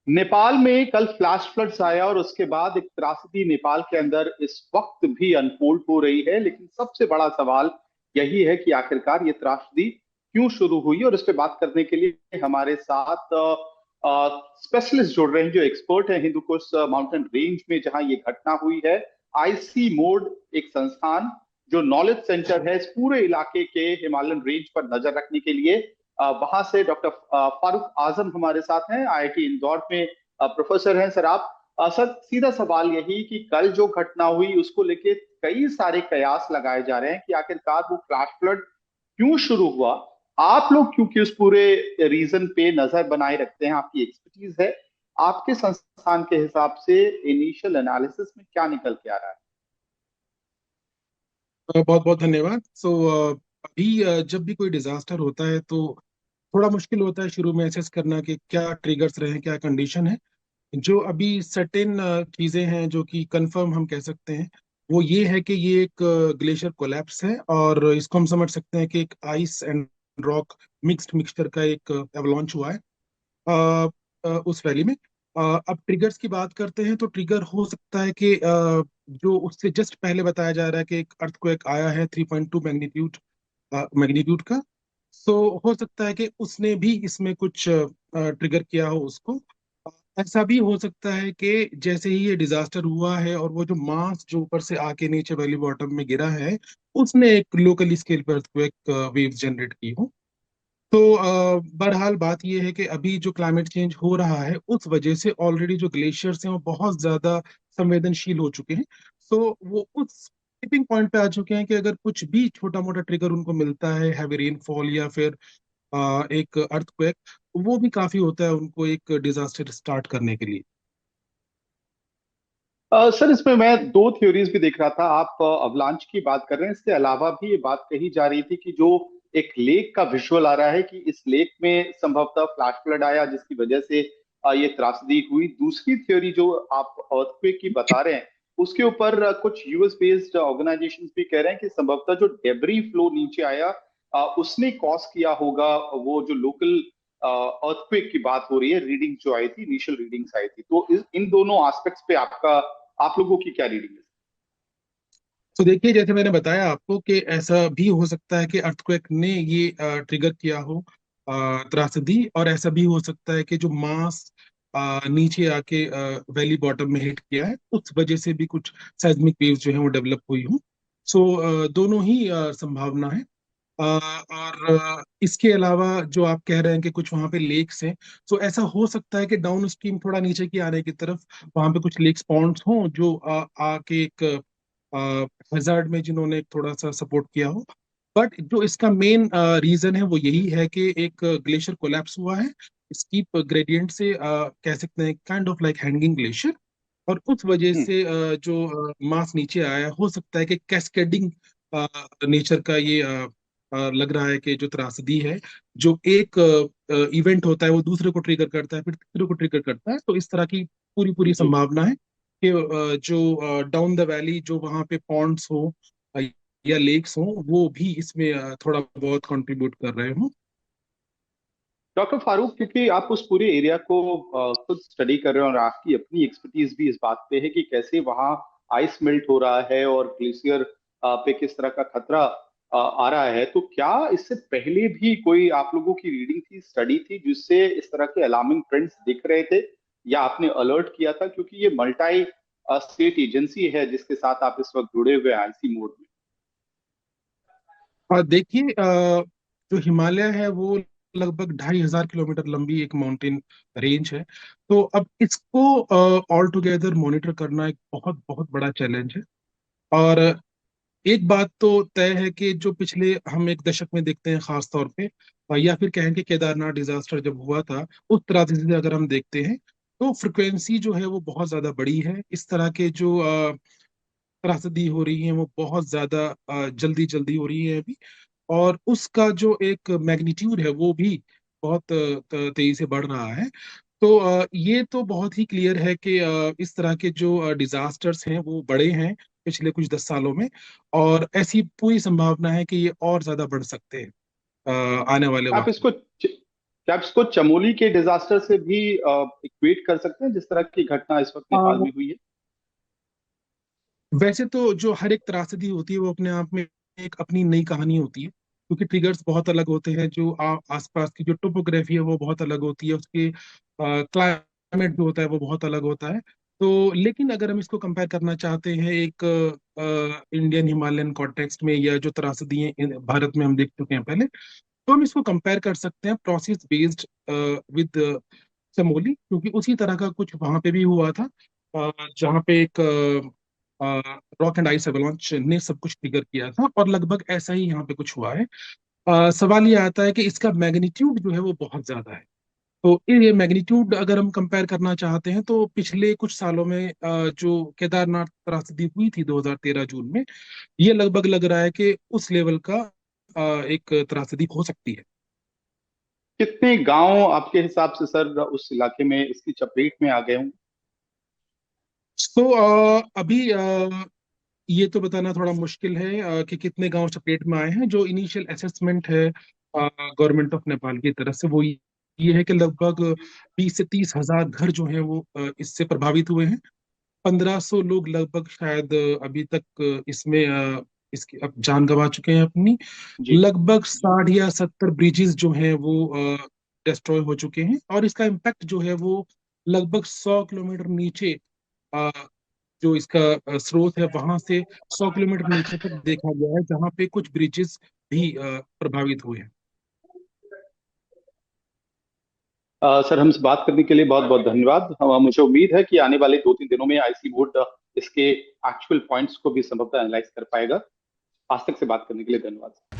नेपाल में कल flash floods आया और उसके बाद एक त्रासदी नेपाल के अंदर इस वक्त भी अनफोल्ड हो रही है। लेकिन सबसे बड़ा सवाल यही है कि आखिरकार ये त्रासदी क्यों शुरू हुई। और इस पे बात करने के लिए हमारे साथ स्पेशलिस्ट जुड़ रहे हैं, जो एक्सपर्ट हैं हिंदू कुश माउंटेन रेंज में जहां ये घटना हुई है। आईसी मोड एक संस्थान जो नॉलेज सेंटर है इस पूरे इलाके के हिमालयन रेंज पर नजर रखने के लिए, वहां से डॉक्टर फारूक आजम हमारे साथ हैं, आईआईटी इंदौर में प्रोफेसर हैं। सर आप सर सीधा सवाल यही कि कल जो घटना हुई उसको लेके कई सारे कयास लगाए जा रहे हैं कि आखिरकार वो फ्लैश फ्लड क्यों शुरू हुआ। आप लोग क्योंकि उस पूरे रीजन पे नजर बनाए रखते हैं, आपकी एक्सपर्टीज है, आपके संस्थान के हिसाब से इनिशियल एनालिसिस में क्या निकल के आ रहा है? बहुत बहुत धन्यवाद। अभी जब भी कोई डिजास्टर होता है तो थोड़ा मुश्किल होता है शुरू में एसेस करना कि क्या ट्रिगर्स रहे हैं, क्या कंडीशन है। जो अभी सर्टेन चीजें हैं जो कि कंफर्म हम कह सकते हैं, वो ये है कि ये एक ग्लेशियर कोलैप्स है, और इसको हम समझ सकते हैं कि एक ice and rock mixed mixture का एक एवलांच हुआ है उस वैली में। अब ट्रिगर्स की बात करते हैं तो ट्रिगर हो सकता है कि जो उससे जस्ट पहले बताया जा रहा है कि एक अर्थक्वेक आया है 3.2 मैग्नीट्यूड मैग्नीट्यूड का। सो हो सकता है कि उसने भी इसमें कुछ ट्रिगर किया हो उसको। ऐसा भी हो सकता है कि जैसे ही ये डिजास्टर हुआ है और वो जो मास जो ऊपर से आके नीचे वैली बॉटम में गिरा है, उसने एक लोकली स्केल पर अर्थक्वेक वेव्स जनरेट की हो। तो बहरहाल बात यह है कि अभी जो क्लाइमेट चेंज हो रहा है उस वजह से ऑलरेडी जो ग्लेशियर्स हैं वो बहुत ज्यादा संवेदनशील हो चुके हैं। सो वो उस टिपिंग पॉइंट पे आ चुके हैं कि अगर कुछ भी छोटा मोटा ट्रिगर उनको मिलता है, हैवी रेनफॉल या फिर एक अर्थक्वेक, वो भी काफी होता है उनको एक डिजास्टर स्टार्ट करने के लिए। सर इसमें मैं दो थ्योरीज भी देख रहा था। आप अवलांच की बात कर रहे हैं, इसके अलावा भी ये बात कही जा रही थी कि जो एक लेक का विजुअल आ रहा है कि इस लेक में संभवतः फ्लैश फ्लड आया जिसकी वजह से ये त्रासदी हुई। दूसरी थ्योरी जो आप अर्थक्वेक की बता रहे हैं उसके ऊपर कुछ यूएस बेस्ड ऑर्गेनाइजेशंस भी कह रहे हैं कि संभवतः जो डेबरी फ्लो नीचे आया उसने कॉज किया होगा वो जो लोकल अर्थक्वेक की बात हो रही है। रीडिंग जो आई थी, इनिशियल रीडिंग्स आई थी, तो इन दोनों एस्पेक्ट्स पे आपका, आप लोगों की क्या रीडिंग है? तो देखिए, जैसे मैंने बताया आपको कि ऐसा भी हो सकता है कि अर्थक्वेक ने ये ट्रिगर किया हो त्रासदी, और ऐसा भी हो सकता है कि जो मास नीचे आके वैली बॉटम में हिट किया है उस वजह से भी कुछ सेismic वेव्स जो है वो डेवलप हुई हो। दोनों ही संभावना है। और इसके अलावा जो आप कह रहे हैं कि कुछ वहाँ पे लेक्स हैं, तो ऐसा हो सकता है कि डाउन स्ट्रीम थोड़ा नीचे की आने की तरफ वहाँ पे कुछ लेक्स पॉन्ड्स हों जो आके एक हैजार्ड में जिन्होंने थोड़ा सा सपोर्ट किया हो। बट जो इसका मेन रीजन है वो यही है कि एक ग्लेशियर कोलैप्स हुआ है स्टीप ग्रेडियंट से, कह सकते हैं kind of like hanging glacier. और उस वजह हम्म। से जो मास नीचे आया, हो सकता है कि कैस्केडिंग नेचर का ये लग रहा है कि जो त्रासदी है, जो एक इवेंट होता है वो दूसरे को ट्रिगर करता है, फिर तीसरे को ट्रिगर करता है। तो इस तरह की पूरी पूरी जी। संभावना है कि जो डाउन द वैली जो वहाँ पे पॉन्ड्स हो अ, या लेक्स हो, वो भी इसमें थोड़ा बहुत कंट्रीब्यूट कर रहे हो। डॉक्टर फारूक, क्योंकि आप उस पूरे एरिया को खुद स्टडी कर रहे हो और आपकी अपनी एक्सपर्टीज भी इस बात पे है कि कैसे वहाँ आइस मेल्ट हो रहा है और ग्लेशियर पे किस तरह का खतरा आ रहा है, तो क्या इससे पहले भी कोई आप लोगों की रीडिंग थी, स्टडी थी जिससे इस तरह के अलार्मिंग ट्रेंड्स दिख रहे थे, या आपने अलर्ट किया था? क्योंकि ये मल्टी स्टेट एजेंसी है जिसके साथ आप इस वक्त जुड़े हुए आईसी मोड में। और देखिए, जो हिमालय है वो लगभग 2,500 किलोमीटर लंबी एक माउंटेन रेंज है। तो अब इसको ऑल टुगेदर मॉनिटर करना एक बहुत बहुत बड़ा चैलेंज है। और एक बात तो तय है कि जो पिछले हम एक दशक में देखते हैं खास तौर पे, या फिर कहें कि केदारनाथ डिजास्टर जब हुआ था उस तरह से अगर हम देखते हैं, तो फ्रिक्वेंसी जो है वो बहुत ज्यादा बड़ी है। इस तरह के जो त्रासदी हो रही है वो बहुत ज्यादा जल्दी जल्दी हो रही है अभी। और उसका जो एक मैग्नीट्यूड है वो भी बहुत तेजी से बढ़ रहा है। तो ये तो बहुत ही क्लियर है कि इस तरह के जो डिजास्टर्स हैं वो बड़े हैं पिछले कुछ 10 सालों में। और ऐसी पूरी संभावना है कि ये और ज्यादा बढ़ सकते हैं आने वाले आप वक्त में। इसको क्या आप इसको चमोली के डिजास्टर से भी इक्वेट कर सकते हैं, जिस तरह की घटना इस वक्त नेपाल में हुई है? वैसे तो जो हर एक त्रासदी होती है वो अपने आप में एक अपनी नई कहानी होती है, क्योंकि ट्रिगर्स बहुत अलग होते हैं। जो आसपास की जो टोपोग्राफी है वो बहुत अलग होती है, उसके क्लाइमेट जो होता है वो बहुत अलग होता है। तो लेकिन अगर हम इसको कंपेयर करना चाहते हैं एक इंडियन हिमालयन कॉन्टेक्स्ट में, या जो त्रासदी है भारत में हम देख चुके हैं पहले, तो हम इसको कंपेयर कर सकते हैं प्रोसेस बेस्ड विद चमोली, क्योंकि उसी तरह का कुछ वहां पे भी हुआ था, जहाँ पे एक रॉक एंड आइस एवलांच ने सब कुछ ट्रिगर किया था, और लगभग ऐसा ही यहाँ पे कुछ हुआ है। सवाल ये आता है कि इसका मैग्नीट्यूड जो है वो बहुत ज्यादा है। तो ये मैग्नीट्यूड अगर हम कंपेयर करना चाहते हैं तो पिछले कुछ सालों में जो केदारनाथ त्रासदी हुई थी 2013 जून में, ये लगभग लग रहा है कि उस लेवल का एक त्रासदी हो सकती है। कितने गांव आपके हिसाब से सर उस इलाके में इसकी चपेट में आ गए होंगे? तो अभी ये तो बताना थोड़ा मुश्किल है कि कितने गांव चपेट में आए हैं। जो इनिशियल असेसमेंट है गवर्नमेंट ऑफ नेपाल की तरफ से, वो ये है कि लगभग 20 से 30 हजार घर जो हैं वो इससे प्रभावित हुए हैं। 1500 लोग लगभग शायद अभी तक इसमें इसकी अब जान गंवा चुके हैं अपनी। जी। लगभग 60 या 70 ब्रिजेस जो हैं वो डिस्ट्रॉय हो चुके हैं, और इसका इम्पैक्ट जो है वो लगभग 100 किलोमीटर नीचे, अ, जो इसका स्रोत है वहां से 100 किलोमीटर नीचे तक देखा गया है, जहाँ पे कुछ ब्रिजेस भी प्रभावित हुए हैं। सर, हमसे बात करने के लिए बहुत बहुत धन्यवाद। मुझे उम्मीद है कि आने वाले 2-3 दिनों में आईसी बोर्ड इसके एक्चुअल पॉइंट्स को भी संभवतः एनालाइज कर पाएगा। आज तक से बात करने के लिए धन्यवाद।